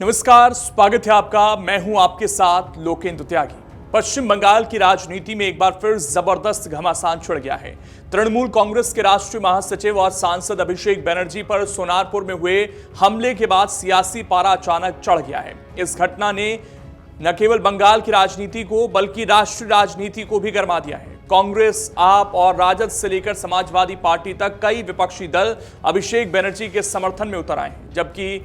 नमस्कार, स्वागत है आपका। मैं हूं आपके साथ लोकेंद्र त्यागी। पश्चिम बंगाल की राजनीति में एक बार फिर जबरदस्त घमासान छिड़ गया है। तृणमूल कांग्रेस के राष्ट्रीय महासचिव और सांसद अभिषेक बनर्जी पर सोनारपुर में हुए हमले के बाद सियासी पारा अचानक चढ़ गया है। इस घटना ने न केवल बंगाल की राजनीति को बल्कि राष्ट्रीय राजनीति को भी गरमा दिया है। कांग्रेस, आप और राजद से लेकर समाजवादी पार्टी तक कई विपक्षी दल अभिषेक बनर्जी के समर्थन में उतर आए हैं, जबकि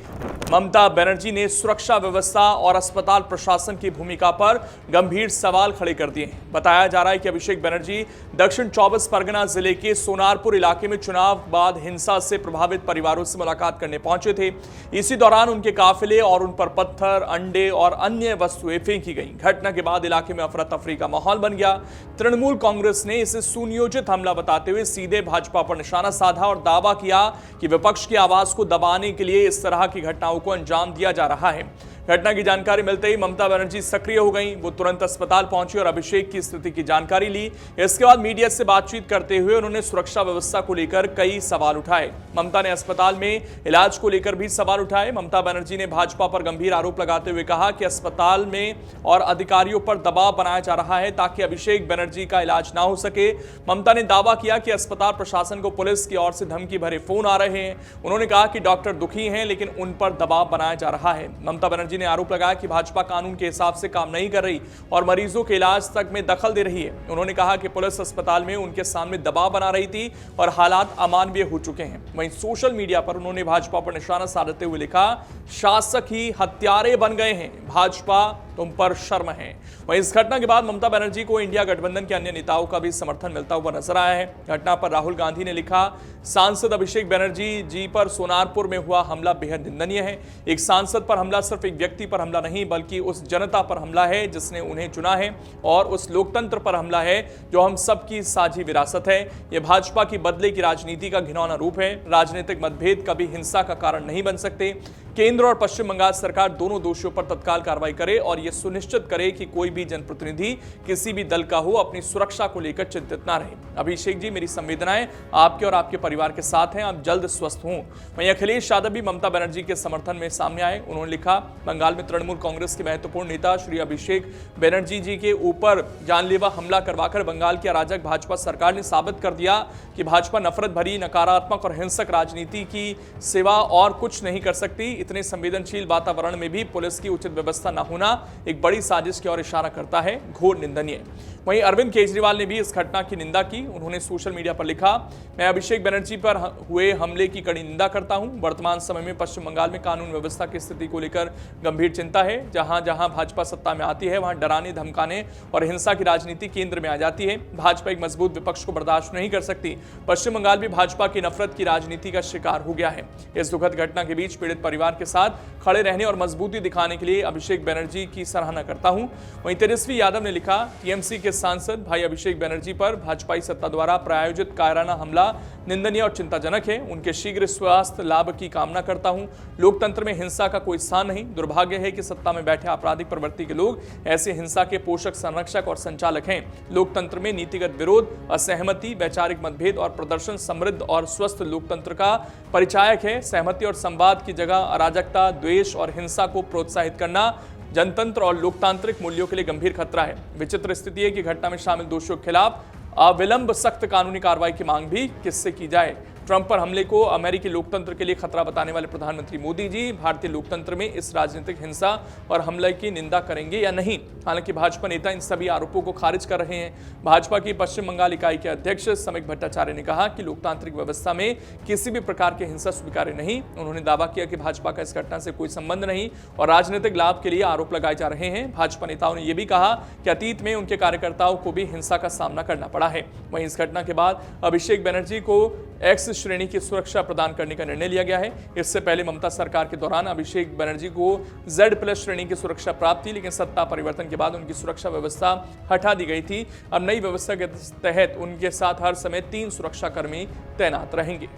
ममता बनर्जी ने सुरक्षा व्यवस्था और अस्पताल प्रशासन की भूमिका पर गंभीर सवाल खड़े कर दिए हैं। बताया जा रहा है कि अभिषेक बनर्जी दक्षिण 24 परगना जिले के सोनारपुर इलाके में चुनाव बाद हिंसा से प्रभावित परिवारों से मुलाकात करने पहुंचे थे। इसी दौरान उनके काफिले और उन पर पत्थर, अंडे और अन्य वस्तुएं फेंकी गई। घटना के बाद इलाके में अफरा तफरी का माहौल बन गया। तृणमूल कांग्रेस ने इसे सुनियोजित हमला बताते हुए सीधे भाजपा पर निशाना साधा और दावा किया कि विपक्ष की आवाज को दबाने के लिए इस तरह की घटनाओं को अंजाम दिया जा रहा है। घटना की जानकारी मिलते ही ममता बनर्जी सक्रिय हो गईं। वो तुरंत अस्पताल पहुंची और अभिषेक की स्थिति की जानकारी ली। इसके बाद मीडिया से बातचीत करते हुए उन्होंने सुरक्षा व्यवस्था को लेकर कई सवाल उठाए। ममता ने अस्पताल में इलाज को लेकर भी सवाल उठाए। ममता बनर्जी ने भाजपा पर गंभीर आरोप लगाते हुए कहा कि अस्पताल में और अधिकारियों पर दबाव बनाया जा रहा है ताकि अभिषेक बनर्जी का इलाज ना हो सके। ममता ने दावा किया कि अस्पताल प्रशासन को पुलिस की ओर से धमकी भरे फोन आ रहे हैं। उन्होंने कहा कि डॉक्टर दुखी हैं, लेकिन उन पर दबाव बनाया जा रहा है। ममता बनर्जी ने आरोप लगाया कि भाजपा कानून के हिसाब से काम नहीं कर रही और मरीजों के इलाज तक में दखल दे रही है। उन्होंने कहा कि पुलिस अस्पताल में उनके सामने दबाव बना रही थी और हालात अमानवीय हो चुके हैं। वहीं सोशल मीडिया पर उन्होंने भाजपा पर निशाना साधते हुए लिखा, शासक ही हत्यारे बन गए हैं, भाजपा तुम पर शर्म है। वहीं इस घटना के बाद ममता बनर्जी को इंडिया गठबंधन के अन्य नेताओं का भी समर्थन मिलता हुआ नजर आया है। घटना पर राहुल गांधी ने लिखा, सांसद अभिषेक बनर्जी जी पर सोनारपुर में हुआ हमला बेहद निंदनीय है। एक सांसद पर हमला सिर्फ एक व्यक्ति पर हमला नहीं बल्कि उस जनता पर हमला है जिसने उन्हें चुना है, और उस लोकतंत्र पर हमला है जो हम सबकी साझी विरासत है। यह भाजपा की बदले की राजनीति का घिनौना रूप है। राजनीतिक मतभेद कभी हिंसा का कारण नहीं बन सकते। केंद्र और पश्चिम बंगाल सरकार दोनों दोषियों पर तत्काल कार्रवाई करे और यह सुनिश्चित करे कि कोई भी जनप्रतिनिधि किसी भी दल का हो अपनी सुरक्षा को लेकर चिंतित ना रहे। अभिषेक जी, मेरी संवेदनाएं आपके और आपके परिवार के साथ हैं। आप जल्द स्वस्थ हों। वहीं अखिलेश यादव भी ममता बनर्जी के समर्थन में सामने आए। उन्होंने लिखा, बंगाल में तृणमूल कांग्रेस के महत्वपूर्ण नेता श्री अभिषेक बनर्जी जी के ऊपर जानलेवा हमला करवाकर बंगाल की अराजक भाजपा सरकार ने साबित कर दिया कि भाजपा नफरत भरी, नकारात्मक और हिंसक राजनीति की सिवा और कुछ नहीं कर सकती। इतने संवेदनशील वातावरण में भी पुलिस की उचित व्यवस्था न होना एक बड़ी साजिश की ओर इशारा करता है, घोर निंदनीय। वहीं अरविंद केजरीवाल ने भी इस घटना की निंदा की। उन्होंने सोशल मीडिया पर लिखा, मैं अभिषेक बनर्जी पर हुए हमले की कड़ी निंदा करता हूं। वर्तमान समय में पश्चिम बंगाल में कानून व्यवस्था की स्थिति को लेकर गंभीर चिंता है। जहां जहां भाजपा सत्ता में आती है वहां डराने, धमकाने और हिंसा की राजनीति केंद्र में आ जाती है। भाजपा एक मजबूत विपक्ष को बर्दाश्त नहीं कर सकती। पश्चिम बंगाल भी भाजपा की नफरत की राजनीति का शिकार हो गया है। इस दुखद घटना के बीच पीड़ित परिवार के साथ खड़े रहने और मजबूती दिखाने के लिए अभिषेक बनर्जी की सराहना करता हूं। वहीं तेजस्वी यादव ने लिखा, टीएमसी के सांसद भाई अभिषेक बनर्जी पर भाजपाई सत्ता द्वारा प्रायोजित कायराना हमला निंदनीय और चिंताजनक है। उनके शीघ्र स्वास्थ्य लाभ की कामना करता हूं। लोकतंत्र में हिंसा का कोई स्थान नहीं। दुर्भाग्य है कि सत्ता में बैठे आपराधिक प्रवृत्ति के लोग ऐसे हिंसा के पोषक, संरक्षक और संचालक हैं। लोकतंत्र में नीतिगत विरोध, असहमति, वैचारिक मतभेद और प्रदर्शन समृद्ध और स्वस्थ लोकतंत्र का परिचायक है। सहमति और संवाद की जगह अराजकता, द्वेष और हिंसा को प्रोत्साहित करना जनतंत्र और लोकतांत्रिक मूल्यों के लिए गंभीर खतरा है। विचित्र स्थिति है कि घटना में शामिल दोषियों के खिलाफ अविलंब सख्त कानूनी कार्रवाई की मांग भी किससे की जाए। ट्रंप पर हमले को अमेरिकी लोकतंत्र के लिए खतरा बताने वाले प्रधानमंत्री मोदी जी भारतीय लोकतंत्र में इस राजनीतिक हिंसा और हमले की निंदा करेंगे या नहीं? हालांकि भाजपा नेता इन सभी आरोपों को खारिज कर रहे हैं। भाजपा की पश्चिम बंगाल इकाई के अध्यक्ष समीक भट्टाचार्य ने कहा कि लोकतांत्रिक व्यवस्था में किसी भी प्रकार की हिंसा स्वीकार्य नहीं। उन्होंने दावा किया कि भाजपा का इस घटना से कोई संबंध नहीं और राजनीतिक लाभ के लिए आरोप लगाए जा रहे हैं। भाजपा नेताओं ने यह भी कहा कि अतीत में उनके कार्यकर्ताओं को भी हिंसा का सामना करना पड़ा है। वहीं इस घटना के बाद अभिषेक बनर्जी को एक्स श्रेणी की सुरक्षा प्रदान करने का निर्णय लिया गया है। इससे पहले ममता सरकार के दौरान अभिषेक बनर्जी को Z+ श्रेणी की सुरक्षा प्राप्त थी, लेकिन सत्ता परिवर्तन के बाद उनकी सुरक्षा व्यवस्था हटा दी गई थी। अब नई व्यवस्था के तहत उनके साथ हर समय 3 सुरक्षाकर्मी तैनात रहेंगे।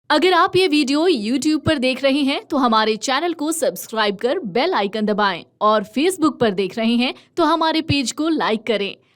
अगर आप ये वीडियो YouTube पर देख रहे हैं तो हमारे चैनल को सब्सक्राइब कर बेल आइकन दबाएं और Facebook पर देख रहे हैं तो हमारे पेज को लाइक करें।